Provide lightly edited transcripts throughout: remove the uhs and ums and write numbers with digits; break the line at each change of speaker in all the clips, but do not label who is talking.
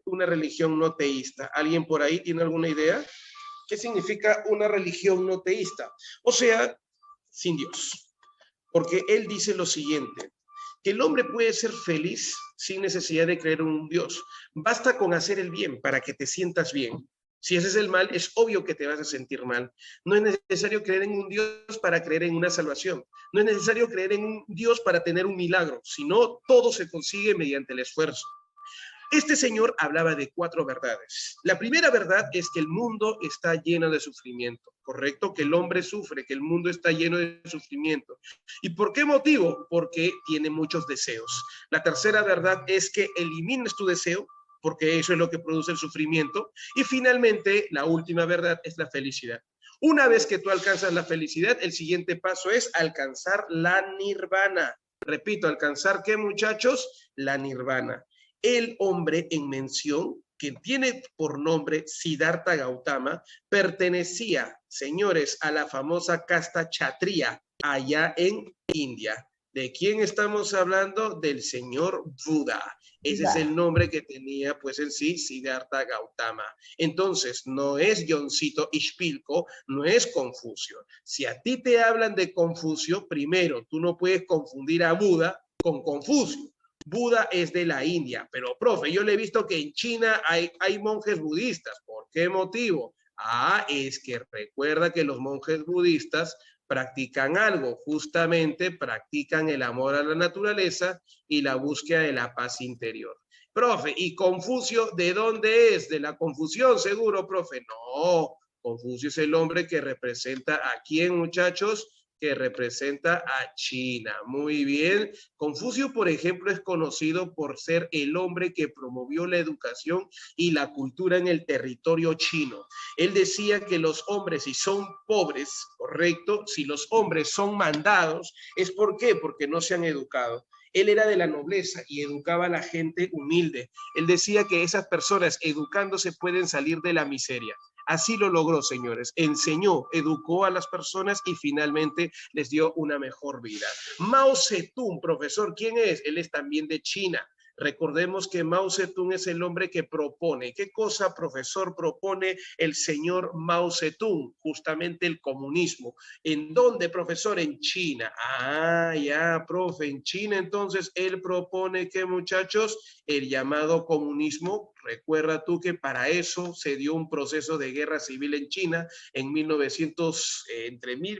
una religión no teísta? ¿Alguien por ahí tiene alguna idea? ¿Qué significa una religión no teísta? O sea, sin Dios. Porque él dice lo siguiente, que el hombre puede ser feliz sin necesidad de creer en un Dios. Basta con hacer el bien para que te sientas bien. Si haces el mal, es obvio que te vas a sentir mal. No es necesario creer en un Dios para creer en una salvación. No es necesario creer en un Dios para tener un milagro, sino todo se consigue mediante el esfuerzo. Este señor hablaba de 4 verdades. La primera verdad es que el mundo está lleno de sufrimiento, ¿correcto? Que el hombre sufre, que el mundo está lleno de sufrimiento. ¿Y por qué motivo? Porque tiene muchos deseos. La tercera verdad es que elimines tu deseo, porque eso es lo que produce el sufrimiento. Y finalmente, la última verdad es la felicidad. Una vez que tú alcanzas la felicidad, el siguiente paso es alcanzar la nirvana. Repito, ¿alcanzar qué, muchachos? La nirvana. El hombre en mención, que tiene por nombre Siddhartha Gautama, pertenecía, señores, a la famosa casta Kshatriya, allá en India. ¿De quién estamos hablando? Del señor Buda. Ese es el nombre que tenía, pues en sí, Siddhartha Gautama. Entonces, no es Johncito Ishpilco, no es Confucio. Si a ti te hablan de Confucio, primero, tú no puedes confundir a Buda con Confucio. Buda es de la India, pero profe, yo le he visto que en China hay monjes budistas. ¿Por qué motivo? Es que recuerda que los monjes budistas practican algo, justamente practican el amor a la naturaleza y la búsqueda de la paz interior. Profe, ¿y Confucio de dónde es? ¿De la confusión seguro, profe? No, Confucio es el hombre que representa a quién, muchachos, que representa a China. Muy bien. Confucio, por ejemplo, es conocido por ser el hombre que promovió la educación y la cultura en el territorio chino. Él decía que los hombres, si son pobres, correcto, si los hombres son mandados, ¿es por qué? Porque no se han educado. Él era de la nobleza y educaba a la gente humilde. Él decía que esas personas educándose pueden salir de la miseria. Así lo logró, señores. Enseñó, educó a las personas y finalmente les dio una mejor vida. Mao Zedong, profesor, ¿quién es? Él es también de China. Recordemos que Mao Zedong es el hombre que propone. ¿Qué cosa, profesor, propone el señor Mao Zedong? Justamente el comunismo. ¿En dónde, profesor? En China. Ya, profe, en China entonces él propone que, muchachos, el llamado comunismo. Recuerda tú que para eso se dio un proceso de guerra civil en China en 1900,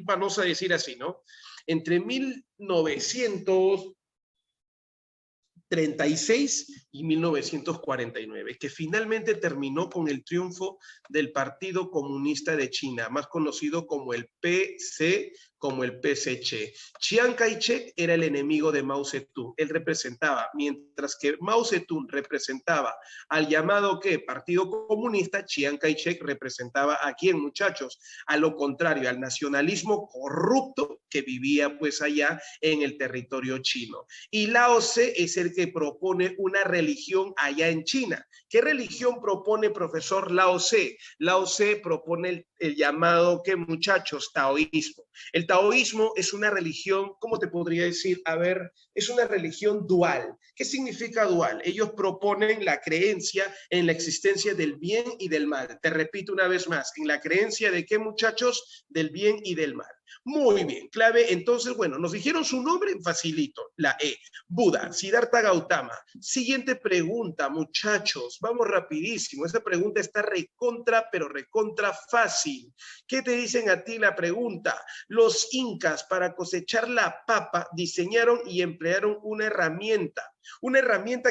vamos a decir así, ¿no? Entre 1936 y 1949, que finalmente terminó con el triunfo del Partido Comunista de China, más conocido como el PC, como el PCC. Chiang Kai-shek era el enemigo de Mao Zedong. Él representaba, mientras que Mao Zedong representaba al llamado ¿qué? Partido Comunista, Chiang Kai-shek representaba a quién, muchachos, a lo contrario, al nacionalismo corrupto que vivía pues allá en el territorio chino. Y Lao Tse es el que propone una religión allá en China. ¿Qué religión propone profesor Lao Tse? Lao Tse propone el llamado, ¿qué, muchachos? Taoísmo. El taoísmo es una religión, ¿cómo te podría decir? A ver, es una religión dual. ¿Qué significa dual? Ellos proponen la creencia en la existencia del bien y del mal. Te repito una vez más, en la creencia de qué, muchachos, del bien y del mal. Muy bien, clave. Entonces, bueno, nos dijeron su nombre, facilito, la E. Buda, Siddhartha Gautama. Siguiente pregunta, muchachos. Vamos rapidísimo. Esta pregunta está recontra, pero recontra fácil. ¿Qué te dicen a ti la pregunta? Los incas para cosechar la papa diseñaron y emplearon una herramienta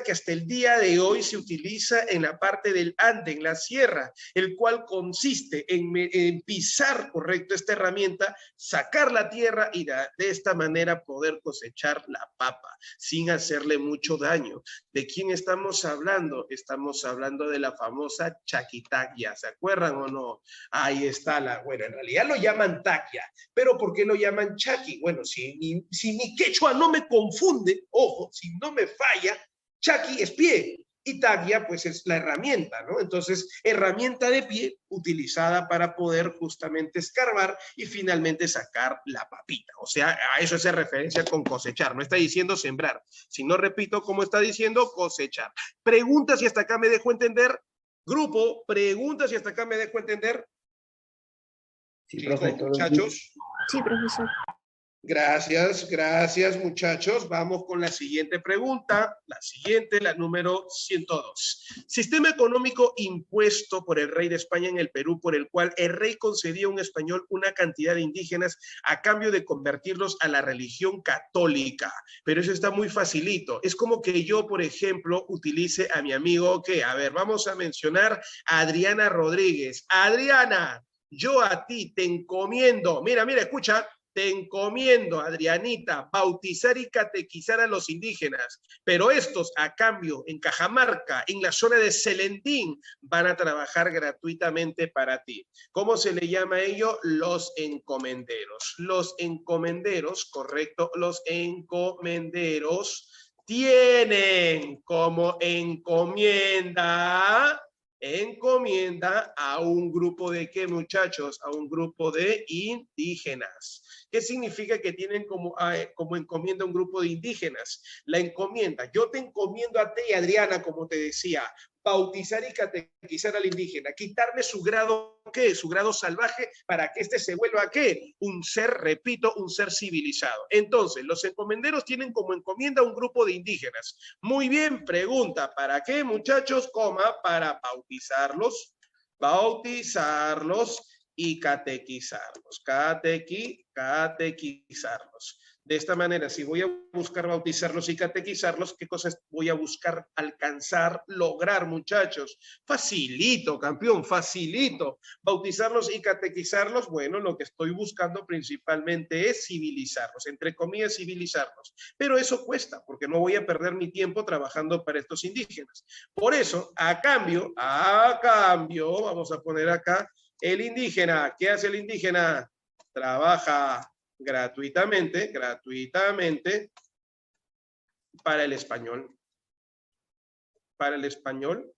que hasta el día de hoy se utiliza en la parte del Ande, en la sierra, el cual consiste en pisar, correcto, esta herramienta, sacar la tierra y de esta manera poder cosechar la papa sin hacerle mucho daño. ¿De quién estamos hablando? Estamos hablando de la famosa chaquitaqui, ¿se acuerdan o no? Ahí está bueno, en realidad lo llaman taquia, pero ¿por qué lo llaman chaqui? Bueno, si mi quechua no me confunde, ojo, si no me falla, chaqui es pie y taglia, pues es la herramienta, ¿no? Entonces, herramienta de pie utilizada para poder justamente escarbar y finalmente sacar la papita. O sea, a eso hace referencia con cosechar. No está diciendo sembrar, sino, repito, como está diciendo, cosechar. Preguntas y hasta acá me dejo entender. Grupo, preguntas y hasta acá me dejo entender.
Sí,
Chicos,
profe, todo bien.
muchachos.
Sí, profesor.
Gracias, muchachos. Vamos con la siguiente pregunta. La siguiente, la número 102. Sistema económico impuesto por el rey de España en el Perú, por el cual el rey concedía a un español una cantidad de indígenas a cambio de convertirlos a la religión católica. Pero eso está muy facilito. Es como que yo, por ejemplo, utilice a mi amigo, que, a ver, vamos a mencionar a Adriana Rodríguez. Adriana, yo a ti te encomiendo. Mira, escucha. Te encomiendo, Adrianita, bautizar y catequizar a los indígenas, pero estos, a cambio, en Cajamarca, en la zona de Celendín, van a trabajar gratuitamente para ti. ¿Cómo se le llama a ello? Los encomenderos. Los encomenderos, correcto, los encomenderos tienen como encomienda a un grupo de ¿qué, muchachos? A un grupo de indígenas. ¿Qué significa que tienen como encomienda un grupo de indígenas? La encomienda. Yo te encomiendo a ti, Adriana, como te decía, bautizar y catequizar al indígena, quitarle su grado, ¿qué? Su grado salvaje para que éste se vuelva, ¿qué? Un ser, repito, un ser civilizado. Entonces, los encomenderos tienen como encomienda un grupo de indígenas. Muy bien, pregunta, ¿para qué, muchachos? Para bautizarlos y catequizarlos. Catequizarlos. De esta manera, si voy a buscar bautizarlos y catequizarlos, ¿qué cosas voy a buscar alcanzar, lograr, muchachos? Facilito, campeón, facilito. Bautizarlos y catequizarlos, bueno, lo que estoy buscando principalmente es civilizarlos, entre comillas, civilizarlos. Pero eso cuesta, porque no voy a perder mi tiempo trabajando para estos indígenas. Por eso, a cambio, vamos a poner acá, el indígena, ¿qué hace el indígena? Trabaja gratuitamente para el español. Para el español,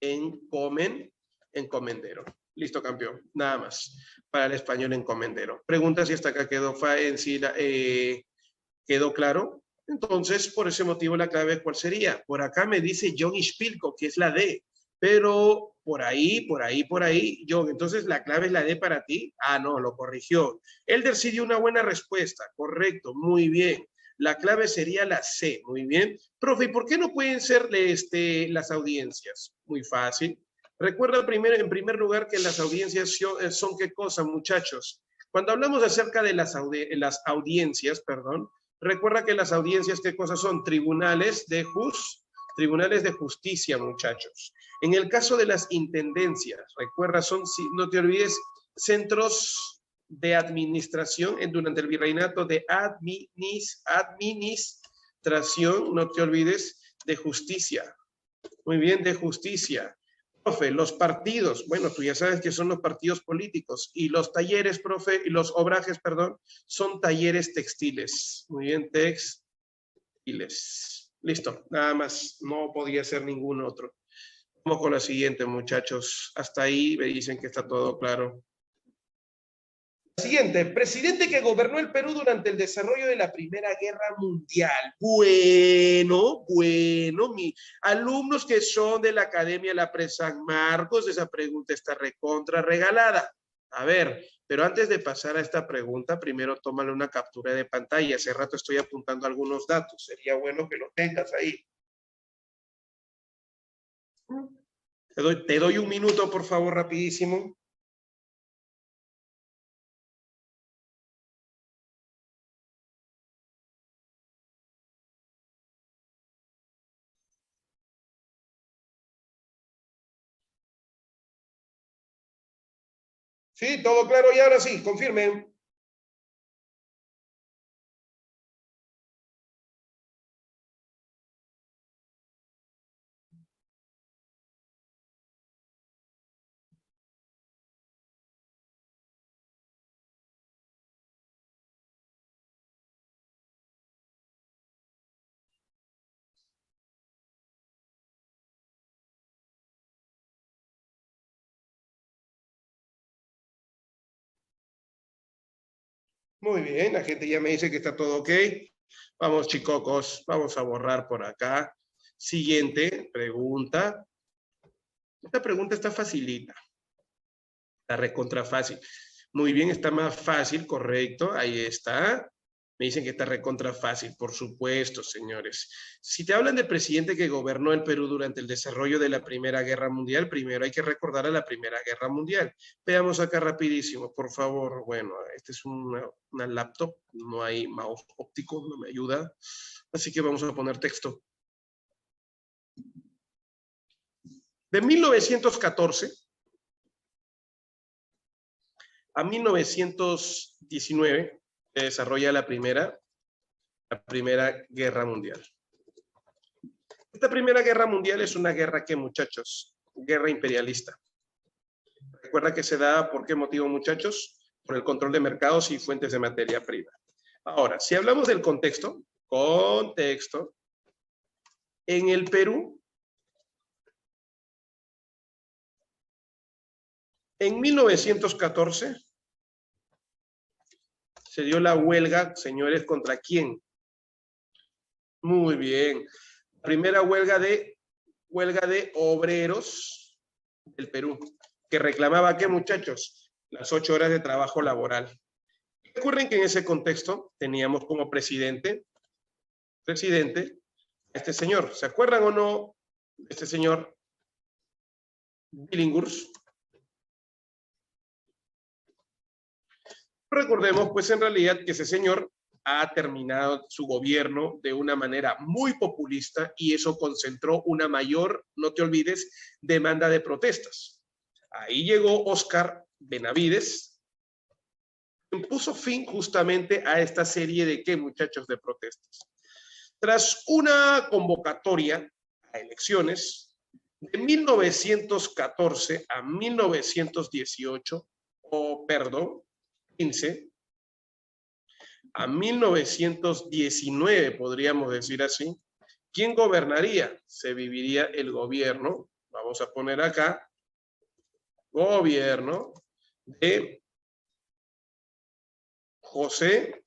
encomendero. Listo, campeón. Nada más. Para el español, encomendero. Pregunta si hasta acá quedó quedó claro. Entonces, por ese motivo, la clave, ¿cuál sería? Por acá me dice John Ispilco, que es la D. Pero por ahí, John, entonces la clave es la D para ti. Ah, no, lo corrigió. Elder sí dio una buena respuesta. Correcto, muy bien. La clave sería la C, muy bien. Profe, ¿y por qué no pueden ser las audiencias? Muy fácil. Recuerda primero, en primer lugar, que las audiencias son qué cosa, muchachos. Cuando hablamos acerca de las audiencias, perdón, recuerda que las audiencias, ¿qué cosas son? Tribunales de justicia, muchachos. En el caso de las intendencias, recuerda, no te olvides, centros de administración durante el virreinato de administración, no te olvides, de justicia. Muy bien, de justicia. Profe, los partidos, bueno, tú ya sabes que son los partidos políticos y los talleres, profe, y los obrajes, perdón, son talleres textiles. Muy bien, textiles. Listo, nada más, no podía ser ningún otro. Vamos con la siguiente, muchachos. Hasta ahí me dicen que está todo claro. Siguiente, presidente que gobernó el Perú durante el desarrollo de la Primera Guerra Mundial. Bueno, mis alumnos que son de la Academia La Pre San Marcos, esa pregunta está recontra regalada. A ver, pero antes de pasar a esta pregunta, primero tómale una captura de pantalla. Hace rato estoy apuntando algunos datos. Sería bueno que lo tengas ahí. Te doy un minuto, por favor, rapidísimo. Sí, todo claro y ahora sí, confirmen. Muy bien, la gente ya me dice que está todo ok. Vamos, chicocos, vamos a borrar por acá. Siguiente pregunta. Esta pregunta está facilita. Está recontra fácil. Muy bien, está más fácil, correcto. Ahí está. Me dicen que está recontra fácil, por supuesto, señores. Si te hablan del presidente que gobernó el Perú durante el desarrollo de la Primera Guerra Mundial, primero hay que recordar a la Primera Guerra Mundial. Veamos acá rapidísimo, por favor. Bueno, este es una laptop, no hay mouse óptico, no me ayuda. Así que vamos a poner texto. De 1914 a 1919 se desarrolla la Primera Guerra Mundial. Esta Primera Guerra Mundial es una guerra que, muchachos, guerra imperialista. Recuerda que se da por qué motivo, muchachos, por el control de mercados y fuentes de materia prima. Ahora, si hablamos del contexto, en el Perú, en 1914, se dio la huelga, señores, ¿contra quién? Muy bien. Primera huelga de obreros del Perú, que reclamaba, ¿qué, muchachos? Las 8 horas de trabajo laboral. Recuerden que en ese contexto teníamos como presidente, este señor. ¿Se acuerdan o no de este señor? Billinghurst. Recordemos, pues, en realidad que ese señor ha terminado su gobierno de una manera muy populista y eso concentró una mayor, no te olvides, demanda de protestas. Ahí llegó Óscar Benavides, quien puso fin justamente a esta serie de, ¿qué, muchachos?, de protestas. Tras una convocatoria a elecciones de 1914 a 1918, o perdón, 15, a 1919, podríamos decir así, ¿quién gobernaría? Se viviría el gobierno, vamos a poner acá, gobierno de José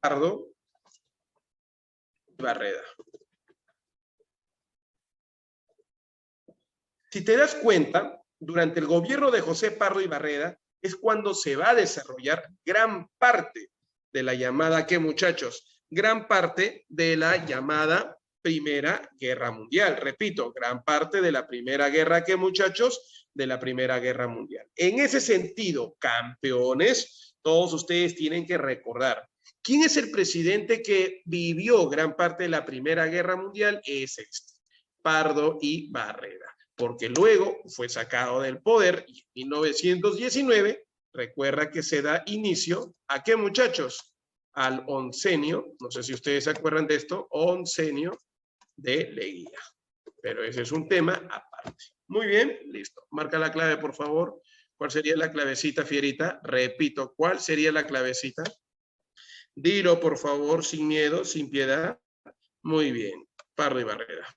Pardo Barreda. Si te das cuenta, durante el gobierno de José Pardo y Barreda es cuando se va a desarrollar gran parte de la llamada, ¿qué, muchachos? Gran parte de la llamada Primera Guerra Mundial. Repito, gran parte de la Primera Guerra, ¿qué, muchachos? De la Primera Guerra Mundial. En ese sentido, campeones, todos ustedes tienen que recordar, ¿quién es el presidente que vivió gran parte de la Primera Guerra Mundial? Es este, Pardo y Barreda, porque luego fue sacado del poder y en 1919, recuerda que se da inicio, ¿a qué, muchachos? Al oncenio, no sé si ustedes se acuerdan de esto, oncenio de Leguía. Pero ese es un tema aparte. Muy bien, listo. Marca la clave, por favor. ¿Cuál sería la clavecita, Fierita? Repito, ¿cuál sería la clavecita? Dilo, por favor, sin miedo, sin piedad. Muy bien. Pardo y Barreda.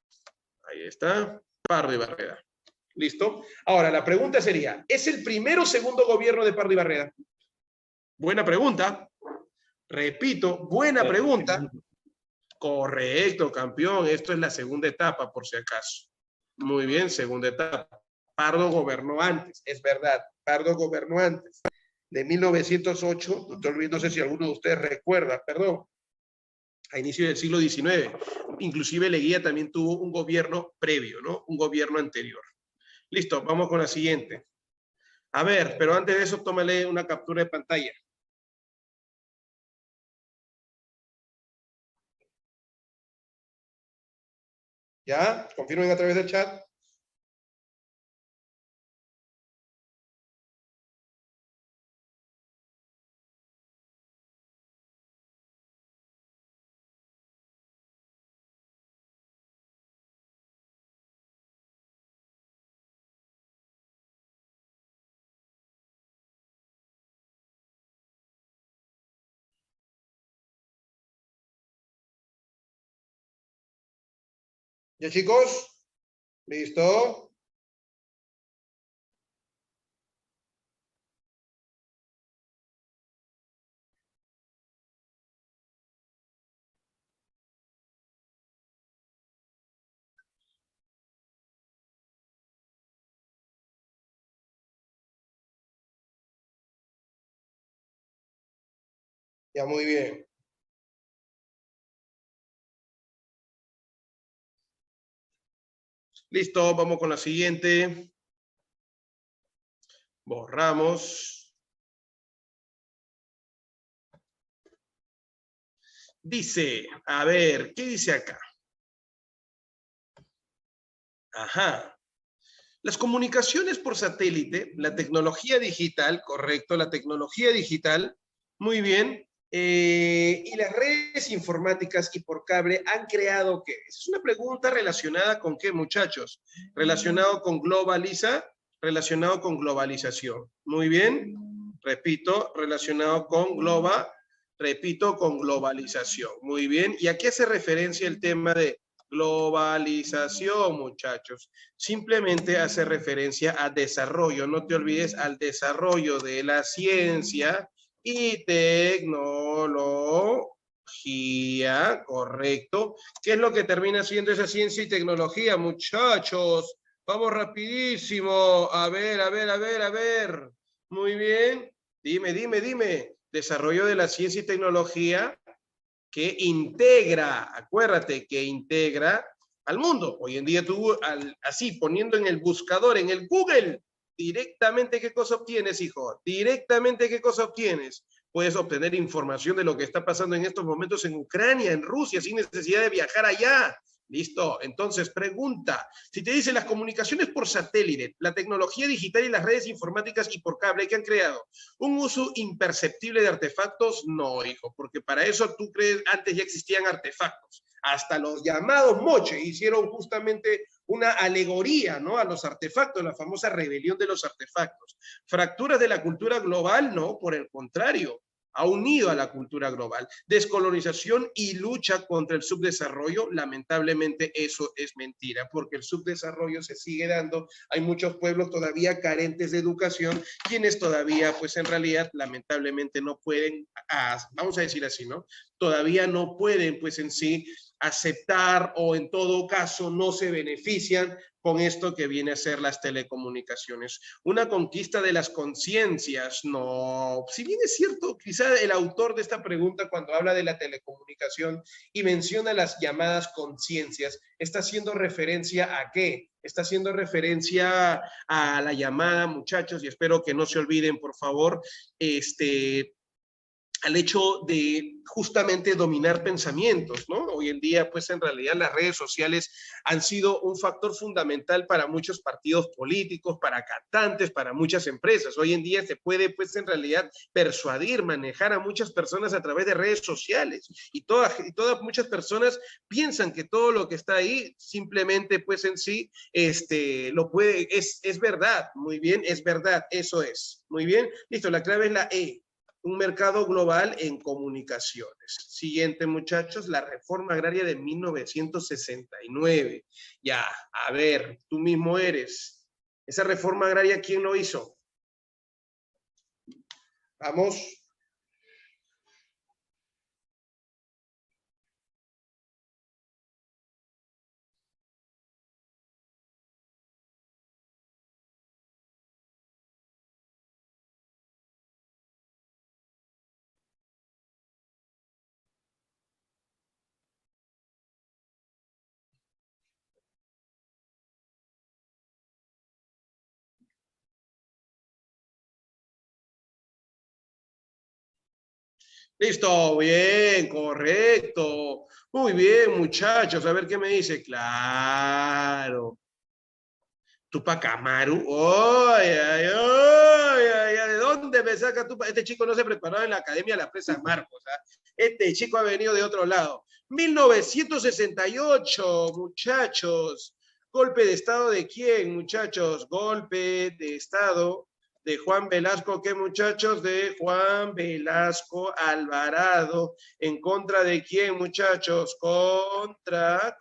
Ahí está. Pardo y Barreda. ¿Listo? Ahora, la pregunta sería, ¿es el primero o segundo gobierno de Pardo y Barreda? Buena pregunta. Repito, buena pregunta. Correcto, campeón. Esto es la segunda etapa, por si acaso. Muy bien, segunda etapa. Pardo gobernó antes, es verdad. Pardo gobernó antes. De 1908, no sé si alguno de ustedes recuerda, perdón, a inicio del siglo XIX. Inclusive Leguía también tuvo un gobierno previo, ¿no? Un gobierno anterior. Listo, vamos con la siguiente. A ver, pero antes de eso, tómale una captura de pantalla. ¿Ya? Confirmen a través del chat. ¿Ya, chicos? ¿Listo? Ya, muy bien. Listo, vamos con la siguiente. Borramos. Dice, a ver, ¿qué dice acá? Ajá. Las comunicaciones por satélite, la tecnología digital, correcto, la tecnología digital, muy bien, y las redes informáticas y por cable han creado ¿qué? Es una pregunta relacionada con qué, muchachos, relacionado con relacionado con globalización. Muy bien, repito, relacionado con con globalización. Muy bien, ¿y a qué hace referencia el tema de globalización, muchachos? Simplemente hace referencia a desarrollo. No te olvides al desarrollo de la ciencia y tecnología, correcto. ¿Qué es lo que termina siendo esa ciencia y tecnología, muchachos? Vamos rapidísimo. A ver, a ver, a ver, a ver. Muy bien. Dime. Desarrollo de la ciencia y tecnología que integra, acuérdate, que integra al mundo. Hoy en día tú, así, poniendo en el buscador, en el Google, directamente qué cosa obtienes, hijo, directamente qué cosa obtienes. Puedes obtener información de lo que está pasando en estos momentos en Ucrania, en Rusia, sin necesidad de viajar allá. Listo. Entonces, pregunta, si te dicen las comunicaciones por satélite, la tecnología digital y las redes informáticas y por cable que han creado un uso imperceptible de artefactos, no, hijo, porque para eso tú crees, antes ya existían artefactos. Hasta los llamados moche hicieron justamente una alegoría, ¿no? A los artefactos, la famosa rebelión de los artefactos. Fracturas de la cultura global, no, por el contrario, ha unido a la cultura global. Descolonización y lucha contra el subdesarrollo, lamentablemente eso es mentira, porque el subdesarrollo se sigue dando. Hay muchos pueblos todavía carentes de educación, quienes todavía, pues en realidad, lamentablemente no pueden, vamos a decir así, ¿no? Todavía no pueden, pues en sí, aceptar o en todo caso no se benefician con esto que viene a ser las telecomunicaciones. Una conquista de las conciencias, no. Si bien es cierto, quizá el autor de esta pregunta cuando habla de la telecomunicación y menciona las llamadas conciencias, está haciendo referencia ¿a qué? Está haciendo referencia a la llamada, muchachos, y espero que no se olviden, por favor, al hecho de justamente dominar pensamientos, ¿no? Hoy en día, pues en realidad las redes sociales han sido un factor fundamental para muchos partidos políticos, para cantantes, para muchas empresas. Hoy en día se puede, pues en realidad, persuadir, manejar a muchas personas a través de redes sociales y muchas personas piensan que todo lo que está ahí simplemente, pues en sí, lo puede, es verdad, muy bien, es verdad, eso es, muy bien, listo, la clave es la E. Un mercado global en comunicaciones. Siguiente, muchachos, la reforma agraria de 1969. Ya, a ver, tú mismo eres. Esa reforma agraria, ¿quién lo hizo? Vamos. Listo, bien, correcto. Muy bien, muchachos. A ver qué me dice. Claro. Tupac Amaru. ¡Ay, ay, ay, ay, ay! ¿De dónde me saca Tupac? Este chico no se preparó en la Academia de la Presa Marcos. Este chico ha venido de otro lado. 1968, muchachos. ¿Golpe de Estado de quién, muchachos? Golpe de Estado de Juan Velasco. ¿Qué, muchachos? De Juan Velasco Alvarado. ¿En contra de quién, muchachos? Contra,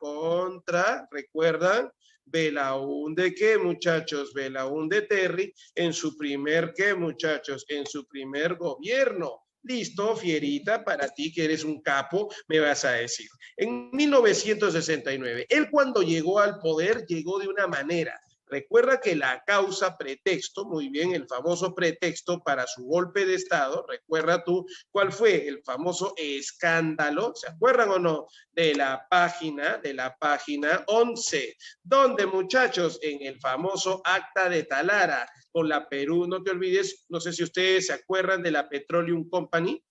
¿recuerdan? Belaúnde, ¿qué, muchachos? Belaúnde Terry en su primer, ¿qué, muchachos? En su primer gobierno. Listo, Fierita, para ti que eres un capo, me vas a decir. En 1969, él cuando llegó al poder, llegó de una manera. Recuerda que la causa pretexto, muy bien, el famoso pretexto para su golpe de Estado, recuerda tú cuál fue el famoso escándalo, ¿se acuerdan o no? De la página 11, donde muchachos, en el famoso acta de Talara con la Perú, no te olvides, no sé si ustedes se acuerdan de la Petroleum Company.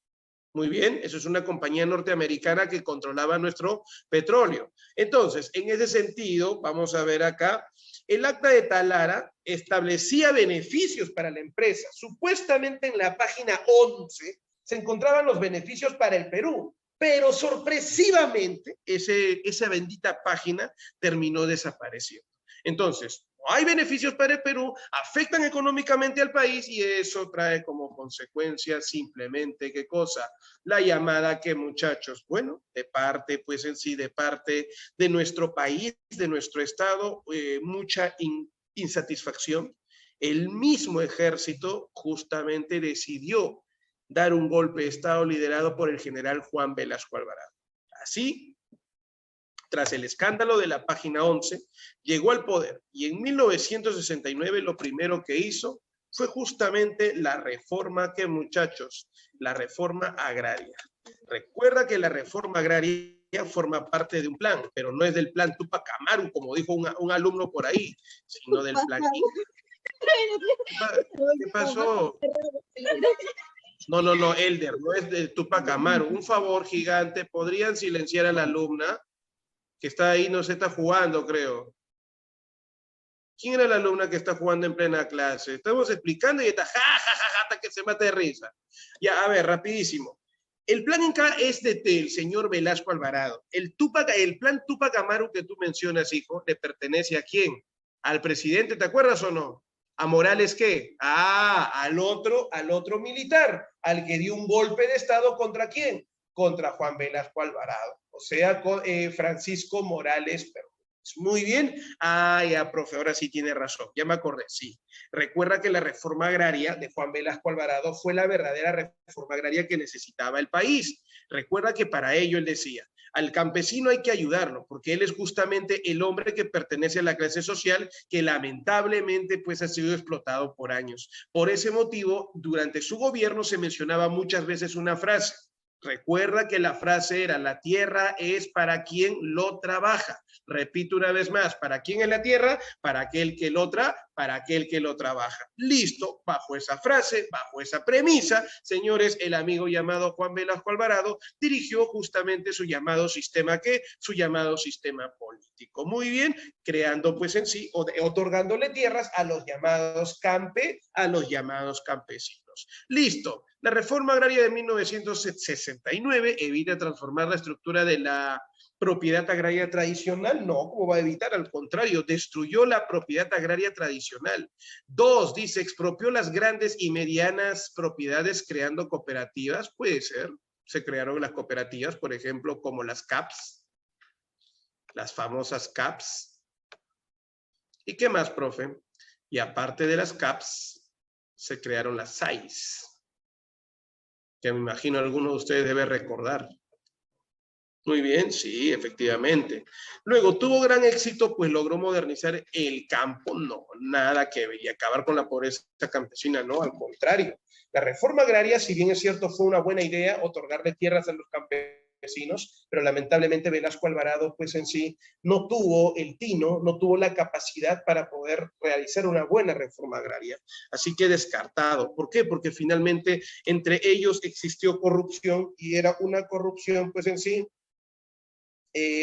Muy bien, eso es una compañía norteamericana que controlaba nuestro petróleo. Entonces, en ese sentido, vamos a ver acá, el acta de Talara establecía beneficios para la empresa. Supuestamente en la página 11 se encontraban los beneficios para el Perú, pero sorpresivamente esa bendita página terminó desapareciendo. Entonces, no hay beneficios para el Perú, afectan económicamente al país y eso trae como consecuencia simplemente, ¿qué cosa? La llamada que muchachos, bueno, de parte, pues en sí, de parte de nuestro país, de nuestro Estado, mucha insatisfacción. El mismo ejército justamente decidió dar un golpe de Estado liderado por el general Juan Velasco Alvarado. Así, tras el escándalo de la página 11, llegó al poder y en 1969 lo primero que hizo fue justamente la reforma que, muchachos, la reforma agraria. Recuerda que la reforma agraria forma parte de un plan, pero no es del plan Tupac Amaru, como dijo un alumno por ahí, sino del plan. ¿Qué pasó? No, Elder, no es de Tupac Amaru. Un favor gigante, ¿podrían silenciar a la alumna? Que está ahí, no se está jugando, creo. ¿Quién era la alumna que está jugando en plena clase? Estamos explicando y está hasta que se mate de risa. Ya, a ver, rapidísimo. El plan Inca es del señor Velasco Alvarado. El plan Tupac Amaru que tú mencionas, hijo, ¿le pertenece a quién? Al presidente, ¿te acuerdas o no? ¿A Morales qué? Al otro militar, al que dio un golpe de Estado ¿contra quién? Contra Juan Velasco Alvarado. O sea, con Francisco Morales Perú. Muy bien. Ya, profe, ahora sí tiene razón. Ya me acordé, sí. Recuerda que la reforma agraria de Juan Velasco Alvarado fue la verdadera reforma agraria que necesitaba el país. Recuerda que para ello él decía, al campesino hay que ayudarlo, porque él es justamente el hombre que pertenece a la clase social que lamentablemente pues ha sido explotado por años. Por ese motivo, durante su gobierno se mencionaba muchas veces una frase. Recuerda que la frase era, la tierra es para quien lo trabaja. Repito una vez más, ¿para quién es la tierra? Para aquel que lo trabaja. Listo, bajo esa frase, bajo esa premisa, señores, el amigo llamado Juan Velasco Alvarado dirigió justamente su llamado sistema, ¿qué? Su llamado sistema político. Muy bien, creando pues en sí, otorgándole tierras a los llamados campesinos. Listo. La reforma agraria de 1969 evita transformar la estructura de la propiedad agraria tradicional. No, ¿cómo va a evitar? Al contrario, destruyó la propiedad agraria tradicional. 2, dice, expropió las grandes y medianas propiedades creando cooperativas. Puede ser. Se crearon las cooperativas, por ejemplo, como las CAPS, las famosas CAPS. ¿Y qué más, profe? Y aparte de las CAPS, se crearon las SAIS, que me imagino alguno de ustedes debe recordar. Muy bien, sí, efectivamente. Luego, tuvo gran éxito, pues logró modernizar el campo, no, nada que ver, y acabar con la pobreza campesina, no, al contrario. La reforma agraria, si bien es cierto, fue una buena idea, otorgarle tierras a los campesinos, pero lamentablemente Velasco Alvarado, pues en sí, no tuvo el tino, no tuvo la capacidad para poder realizar una buena reforma agraria. Así que descartado. ¿Por qué? Porque finalmente entre ellos existió corrupción y era una corrupción, pues en sí,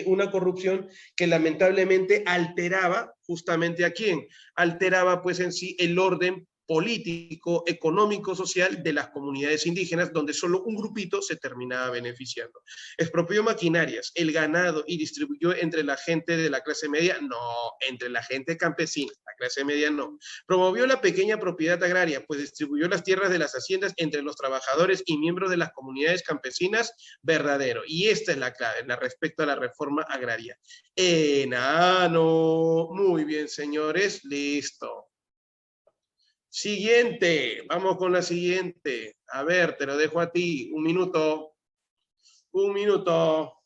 una corrupción que lamentablemente alteraba justamente a quién, alteraba pues en sí el orden político, económico, social de las comunidades indígenas, donde solo un grupito se terminaba beneficiando. Expropió maquinarias, el ganado y distribuyó entre la gente de la clase media, no, entre la gente campesina, la clase media no. Promovió la pequeña propiedad agraria, pues distribuyó las tierras de las haciendas entre los trabajadores y miembros de las comunidades campesinas, verdadero. Y esta es la clave, la respecto a la reforma agraria. Enano, muy bien, señores, listo. Siguiente, vamos con la siguiente. A ver, te lo dejo a ti. Un minuto. Un minuto.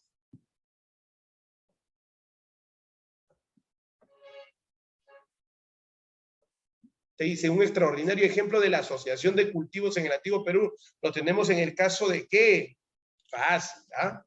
Te dice, un extraordinario ejemplo de la asociación de cultivos en el antiguo Perú. Lo tenemos en el caso de ¿qué? Fácil, ¿ah?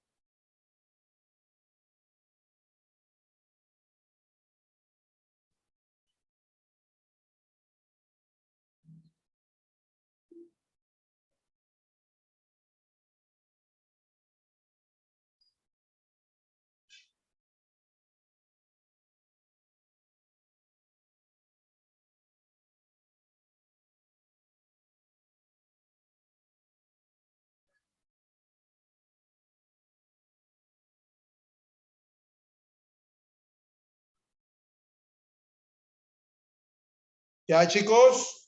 ¿Ya, chicos?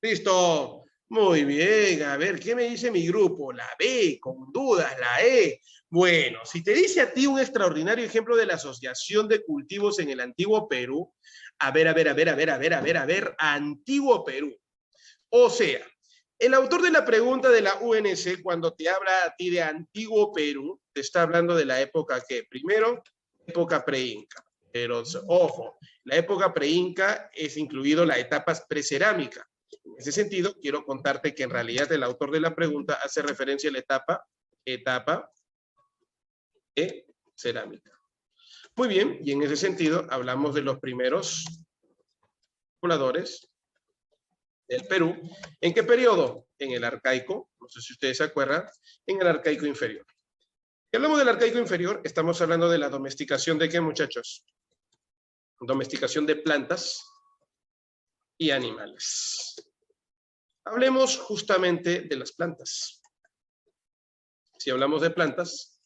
Listo. Muy bien. A ver, ¿qué me dice mi grupo? La B, con dudas, la E. Bueno, si te dice a ti un extraordinario ejemplo de la asociación de cultivos en el antiguo Perú, a ver, antiguo Perú. O sea, el autor de la pregunta de la UNC, cuando te habla a ti de antiguo Perú, te está hablando de la época que, primero, época preinca. Pero, ojo, la época preinca es incluido la etapa precerámica. En ese sentido, quiero contarte que en realidad el autor de la pregunta hace referencia a la etapa de cerámica. Muy bien, y en ese sentido hablamos de los primeros pobladores del Perú. ¿En qué periodo? En el arcaico, no sé si ustedes se acuerdan, en el arcaico inferior. Si hablamos del arcaico inferior, estamos hablando de la domesticación de ¿qué, muchachos? Domesticación de plantas y animales. Hablemos justamente de las plantas. Si hablamos de plantas,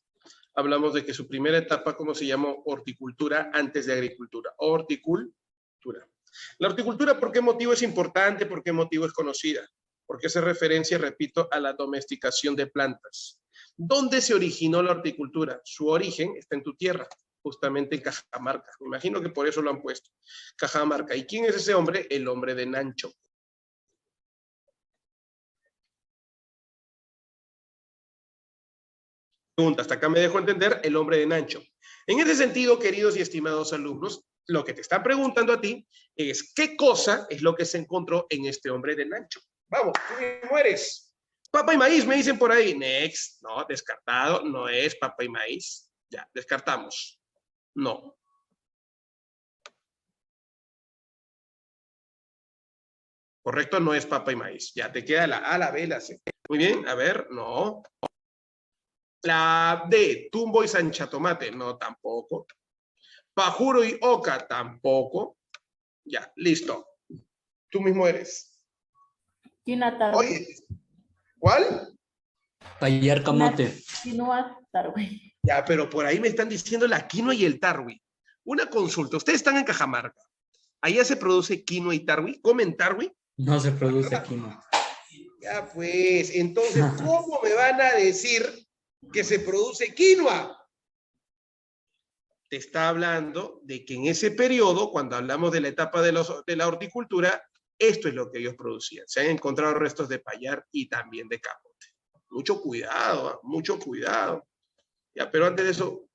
hablamos de que su primera etapa, ¿cómo se llamó? Horticultura antes de agricultura. Horticultura. La horticultura, ¿por qué motivo es importante? ¿Por qué motivo es conocida? Porque hace referencia, repito, a la domesticación de plantas. ¿Dónde se originó la horticultura? Su origen está en tu tierra, justamente en Cajamarca. Me imagino que por eso lo han puesto. Cajamarca. ¿Y quién es ese hombre? El hombre de Nancho. Pregunta, hasta acá me dejo entender, el hombre de Nancho. En ese sentido, queridos y estimados alumnos, lo que te están preguntando a ti es qué cosa es lo que se encontró en este hombre de Nancho. Vamos, tú mueres. Papa y maíz, me dicen por ahí. Next, no, descartado, no es papa y maíz. Ya, descartamos. No. Correcto, no es papa y maíz. Ya te queda la A, la B, la C. Muy bien, a ver, no. La D, tumbo y sancha tomate, no, tampoco. Pajuro y oca, tampoco. Ya, listo. Tú mismo eres.
Quinoa tarwi.
Oye, ¿cuál?
Payar camote.
Quinoa tarwi.
Ya, pero por ahí me están diciendo la quinoa y el tarwi. Una consulta. Ustedes están en Cajamarca. ¿Allá se produce quinoa y tarwi? ¿Comen tarwi?
No se produce quinoa.
Ya, pues, entonces, ¿cómo me van a decir que se produce quinoa? Te está hablando de que en ese periodo, cuando hablamos de la etapa de la horticultura, esto es lo que ellos producían. Se han encontrado restos de payar y también de camote. Mucho cuidado, mucho cuidado. Ya, pero antes de eso,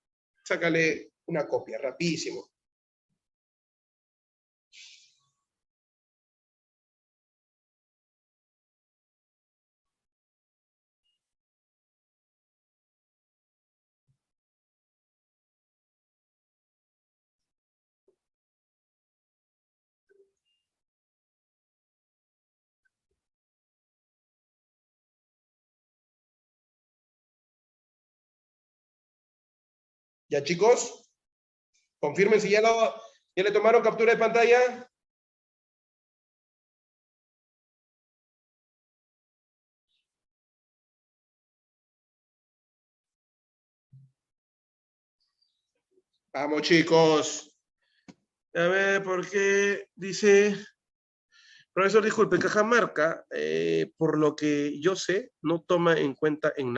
sácale una copia, rapidísimo. ¿Ya, chicos? Confirmen si ya le tomaron captura de pantalla. Vamos, chicos. A ver, ¿por qué dice... Profesor, disculpe, Cajamarca, por lo que yo sé, no toma en cuenta en